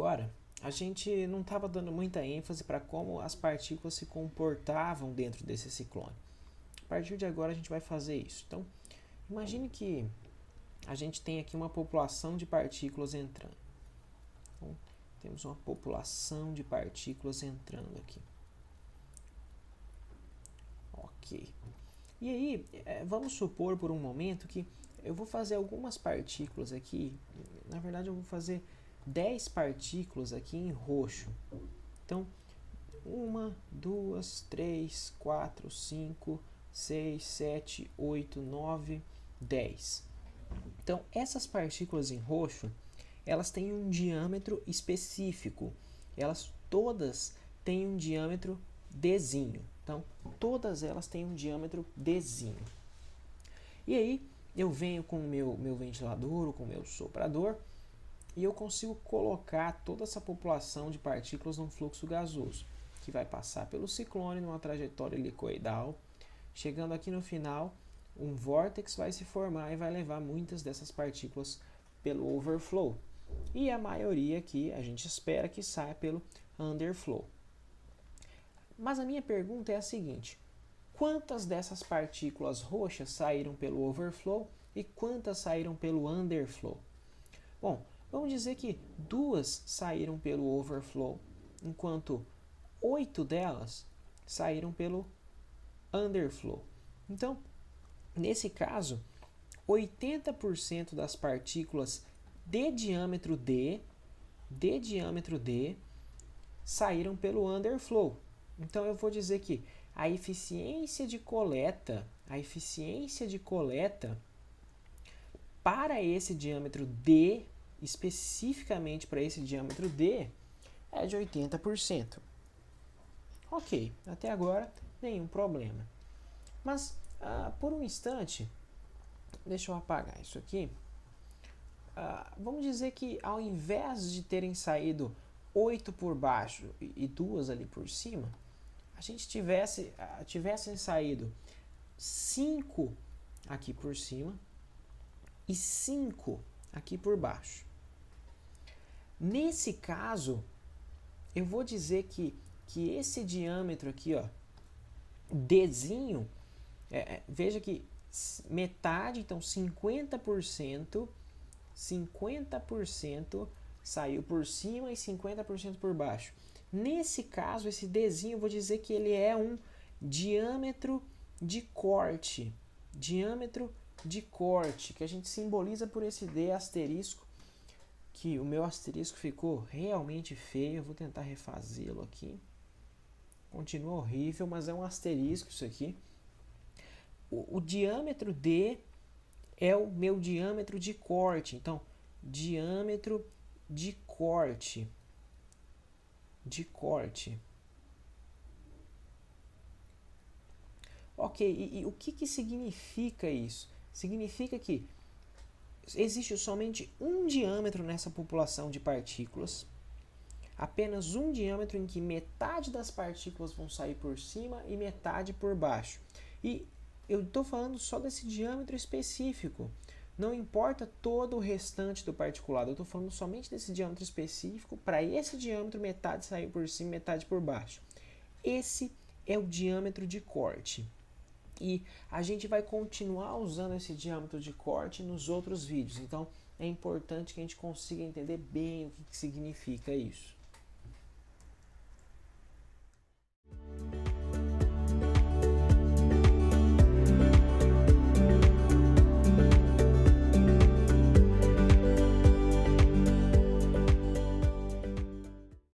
agora, a gente não estava dando muita ênfase para como as partículas se comportavam dentro desse ciclone. A partir de agora a gente vai fazer isso. Então, imagine que a gente tem aqui uma população de partículas entrando. Então, temos uma população de partículas entrando aqui. Ok. E aí, vamos supor por um momento que eu vou fazer algumas partículas aqui. Na verdade, eu vou fazer 10 partículas aqui em roxo. Então, 1, 2, 3, 4, 5, 6, 7, 8, 9, 10. Então, essas partículas em roxo, elas têm um diâmetro específico. Elas todas têm um diâmetro Dzinho. Então, todas elas têm um diâmetro Dzinho. E aí, eu venho com o meu ventilador ou com o meu soprador e eu consigo colocar toda essa população de partículas num fluxo gasoso, que vai passar pelo ciclone numa trajetória helicoidal. Chegando aqui no final, um vórtex vai se formar e vai levar muitas dessas partículas pelo overflow. E a maioria aqui a gente espera que saia pelo underflow. Mas a minha pergunta é a seguinte: quantas dessas partículas roxas saíram pelo overflow e quantas saíram pelo underflow? Bom, vamos dizer que 2 saíram pelo overflow, enquanto 8 delas saíram pelo underflow. Então, nesse caso, 80% das partículas de diâmetro D saíram pelo underflow. Então eu vou dizer que a eficiência de coleta para esse diâmetro D, especificamente para esse diâmetro D, é de 80%. Ok, até agora nenhum problema. Mas por um instante, deixa eu apagar isso aqui. Vamos dizer que ao invés de terem saído 8 por baixo e 2 ali por cima, a gente tivessem saído 5 aqui por cima e 5 aqui por baixo. Nesse caso, eu vou dizer que esse diâmetro aqui, ó, Dzinho, veja que metade, então 50% saiu por cima e 50% por baixo. Nesse caso, esse Dzinho, eu vou dizer que ele é um diâmetro de corte. Diâmetro de corte, que a gente simboliza por esse D asterisco, que o meu asterisco ficou realmente feio. Eu vou tentar refazê-lo aqui. Continua horrível, mas é um asterisco isso aqui. O diâmetro D é o meu diâmetro de corte. Então, diâmetro de corte. Ok, e o que significa isso? Significa que existe somente um diâmetro nessa população de partículas, apenas um diâmetro em que metade das partículas vão sair por cima e metade por baixo. E eu estou falando só desse diâmetro específico. Não importa todo o restante do particulado, eu estou falando somente desse diâmetro específico. Para esse diâmetro, metade saiu por cima e metade por baixo. Esse é o diâmetro de corte. E a gente vai continuar usando esse diâmetro de corte nos outros vídeos. Então, é importante que a gente consiga entender bem o que significa isso.